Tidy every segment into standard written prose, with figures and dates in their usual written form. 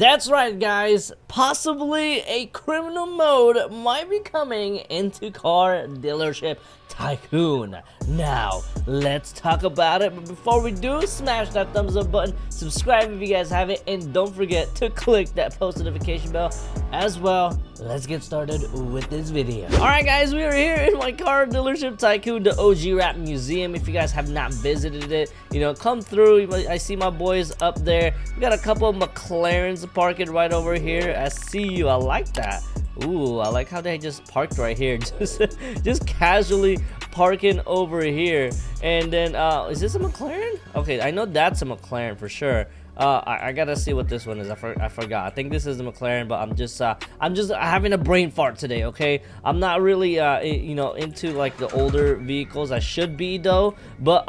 That's right, guys. Possibly a criminal mode might be coming into Car Dealership Tycoon. Now, let's talk about it. But before we do, smash that thumbs up button, subscribe if you guys haven't, and don't forget to click that post notification bell as well. Let's get started with this video. Alright guys, we are here in my Car Dealership Tycoon, the OG Rap Museum. If you guys have not visited it, come through. I see my boys up there. We got a couple of McLarens parking right over here. I see you. I like that. Ooh, I like how they just parked right here. Just casually parking over here. And then, is this a McLaren? Okay, I know that's a McLaren for sure. I gotta see what this one is. I forgot. I think this is the McLaren, but I'm just having a brain fart today. Okay, I'm not really into like the older vehicles. I should be though, but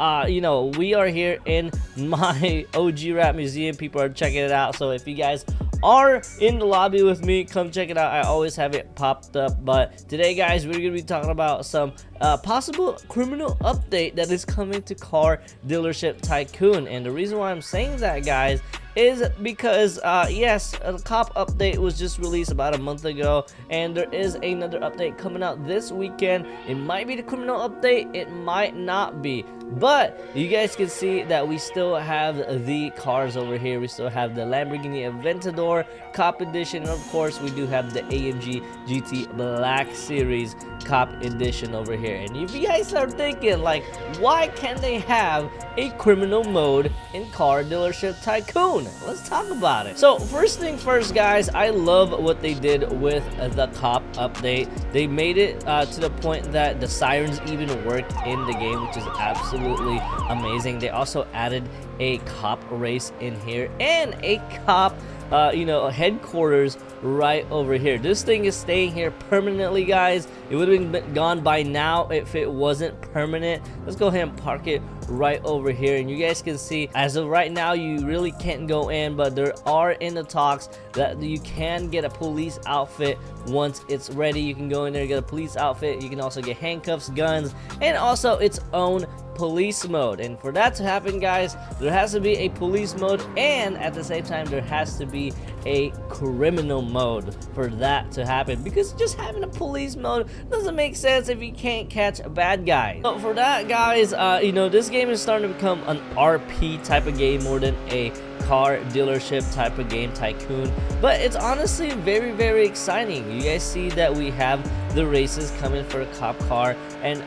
we are here in my OG Rap Museum. People are checking it out, so if you guys are in the lobby with me, come check it out. I always have it popped up. But today, guys, we're gonna be talking about some possible criminal update that is coming to Car Dealership Tycoon. And the reason why I'm saying that, guys, is because yes, a cop update was just released about a month ago, and there is another update coming out this weekend. It might be the criminal update, it might not be, but you guys can see that we still have the cars over here. We still have the Lamborghini Aventador Cop Edition, and of course we do have the AMG GT Black Series Cop Edition over here. And if you guys are thinking like, why can't they have a criminal mode in Car Dealership Tycoon? Let's talk about it. So first thing first, guys, I love what they did with the cop update. They made it to the point that the sirens even work in the game, which is absolutely amazing. They also added a cop race in here and a cop headquarters right over here. This thing is staying here permanently, guys. It would have been gone by now if it wasn't permanent. Let's go ahead and park it right over here, and you guys can see as of right now you really can't go in, but there are in the talks that you can get a police outfit once it's ready. You can go in there and get a police outfit. You can also get handcuffs, guns, and also its own police mode. And for that to happen, guys, there has to be a police mode, and at the same time there has to be a criminal mode for that to happen, because just having a police mode doesn't make sense if you can't catch a bad guy. So for that, guys, this game is starting to become an RP type of game more than a car dealership type of game, Tycoon. But it's honestly very, very exciting. You guys see that we have the races coming for a cop car, and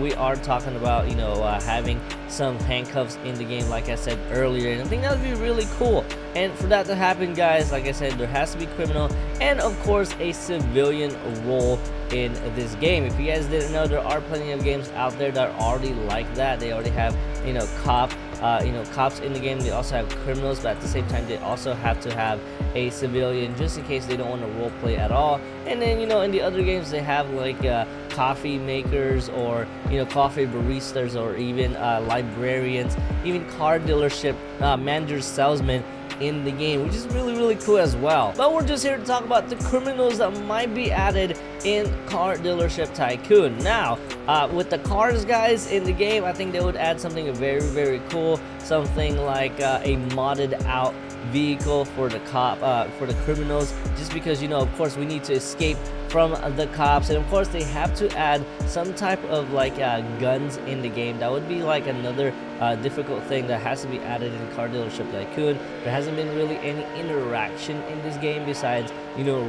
we are talking about having some handcuffs in the game, like I said earlier, and I think that would be really cool. And for that to happen, guys, like I said, there has to be criminal and of course a civilian role in this game. If you guys didn't know, there are plenty of games out there that are already like that. They already have cops in the game. They also have criminals, but at the same time they also have to have a civilian just in case they don't want to role play at all. And then in the other games they have like coffee makers, or coffee baristas, or even librarians, even car dealership manager, salesmen in the game, which is really, really cool as well. But we're just here to talk about the criminals that might be added in Car Dealership Tycoon. Now, with the cars, guys, in the game, I think they would add something very, very cool, something like a modded out vehicle for the for the criminals, just because of course we need to escape from the cops, and of course they have to add some type of like guns in the game. That would be like another difficult thing that has to be added in Car Dealership Tycoon. There hasn't been really any interaction in this game besides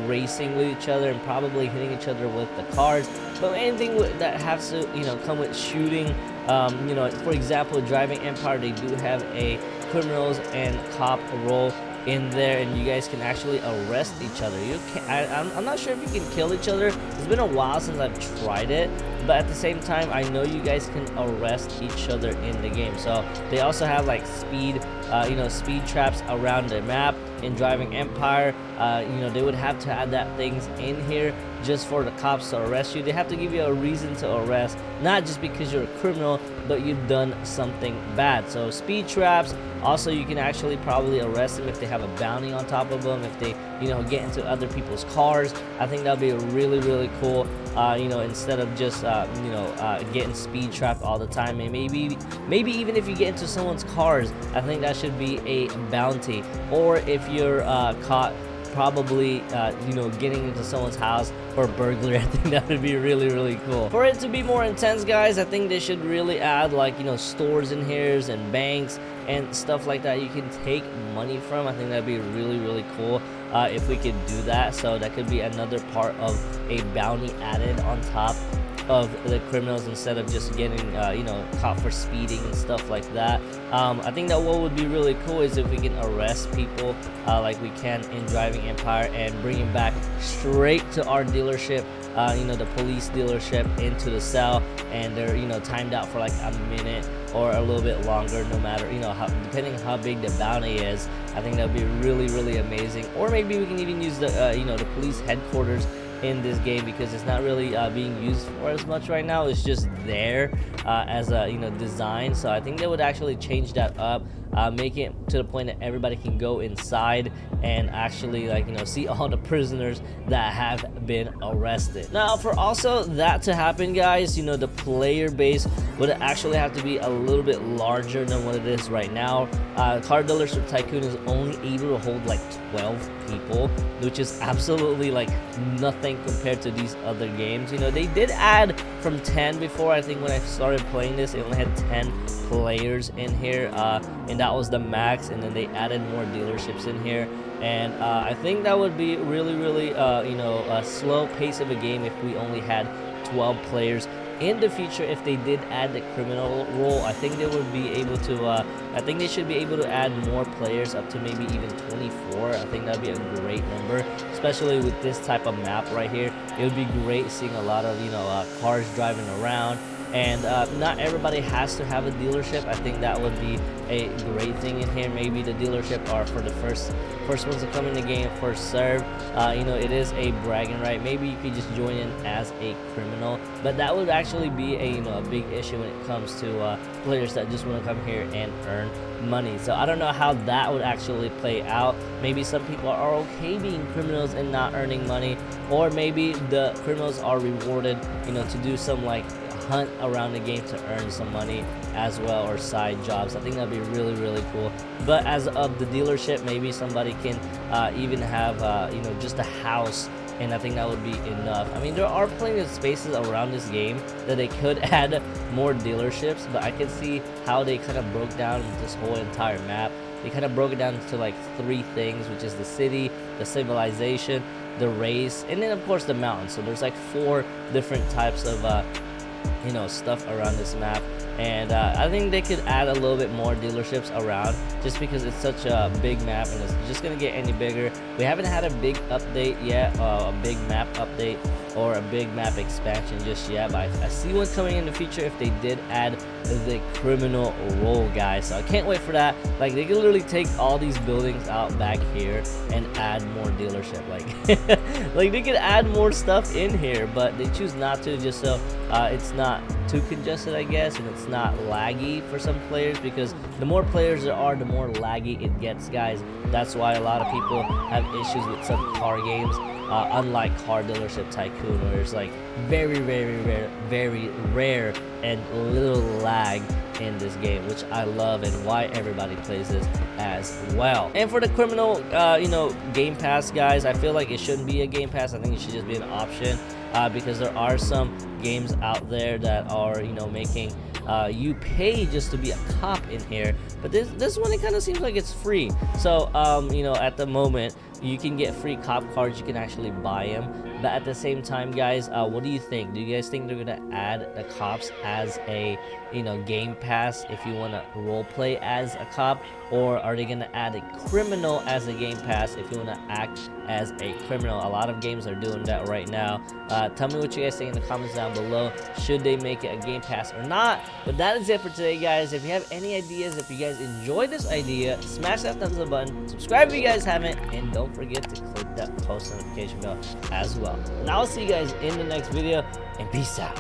racing with each other and probably hitting each other with the cars. But anything that has to come with shooting, for example, Driving Empire, they do have a criminals and cop role in there, and you guys can actually arrest each other. I'm not sure if you can kill each other. It's been a while since I've tried it, but at the same time I know you guys can arrest each other in the game. So they also have like speed traps around the map. In Driving Empire, they would have to add that things in here just for the cops to arrest you. They have to give you a reason to arrest, not just because you're a criminal, but you've done something bad. So speed traps, also you can actually probably arrest them if they have a bounty on top of them, if they get into other people's cars. I think that'd be really, really cool, instead of just getting speed trapped all the time, and maybe even if you get into someone's cars, I think that should be a bounty. Or if you're caught probably getting into someone's house for burglary, I think that would be really cool. For it to be more intense, guys, I think they should really add like stores in here and banks and stuff like that you can take money from. I think that'd be really cool if we could do that. So that could be another part of a bounty added on top of the criminals, instead of just getting caught for speeding and stuff like that. I think that what would be really cool is if we can arrest people like we can in Driving Empire and bring them back straight to our dealership, the police dealership, into the cell, and they're timed out for like a minute or a little bit longer, no matter depending on how big the bounty is. I think that would be really amazing. Or maybe we can even use the the police headquarters in this game, because it's not really being used for as much right now. It's just there as a design. So I think they would actually change that up, make it to the point that everybody can go inside and actually see all the prisoners that have been arrested. Now, for also that to happen, guys, the player base would actually have to be a little bit larger than what it is right now. Car Dealership Tycoon is only able to hold like 12 people, which is absolutely like nothing compared to these other games. They did add from 10 before. I think when I started playing this, it only had 10 players in here, and that was the max. And then they added more dealerships in here, and I think that would be really a slow pace of a game if we only had 12 players. In the future, if they did add the criminal role, I think they would be able to I think they should be able to add more players, up to maybe even 24. I think that'd be a great number, especially with this type of map right here. It would be great seeing a lot of cars driving around. And not everybody has to have a dealership. I think that would be a great thing in here. Maybe the dealership are for the first ones to come in the game, first serve. It is a bragging right. Maybe you could just join in as a criminal, but that would actually be a big issue when it comes to players that just want to come here and earn money. So I don't know how that would actually play out. Maybe some people are okay being criminals and not earning money, or maybe the criminals are rewarded to do some like hunt around the game to earn some money as well, or side jobs. I think that'd be really cool. But as of the dealership, maybe somebody can even have just a house, and I think that would be enough. I mean, there are plenty of spaces around this game that they could add more dealerships, but I can see how they kind of broke down this whole entire map. They kind of broke it down into like 3 things, which is the city, the civilization, the race, and then of course the mountain. So there's like 4 different types of stuff around this map. And I think they could add a little bit more dealerships around, just because it's such a big map and it's just gonna get any bigger. We haven't had a big update yet, a big map update or a big map expansion just yet, but I see one coming in the future if they did add the criminal role, guys. So I can't wait for that. Like, they could literally take all these buildings out back here and add more dealership. Like they could add more stuff in here, but they choose not to, just so it's not too congested, I guess, and it's not laggy for some players, because the more players there are, the more laggy it gets, guys. That's why a lot of people have issues with some car games, unlike Car Dealership Tycoon, where it's like very rare and little lag in this game, which I love, and why everybody plays this as well. And for the criminal game pass, guys, I feel like it shouldn't be a game pass. I think it should just be an option, because there are some games out there that are making you pay just to be a cop in here, but this one, it kind of seems like it's free. So at the moment you can get free cop cards, you can actually buy them, but at the same time, guys, what do you think? Do you guys think they're gonna add the cops as a game pass if you want to role play as a cop, or are they gonna add a criminal as a game pass if you want to act as a criminal? A lot of games are doing that right now. Tell me what you guys think in the comments down below. Should they make it a game pass or not? But that is it for today, guys. If you have any ideas, if you guys enjoyed this idea, smash that thumbs up button, subscribe if you guys haven't, and don't forget to click that post notification bell as well. And I'll see you guys in the next video, and peace out.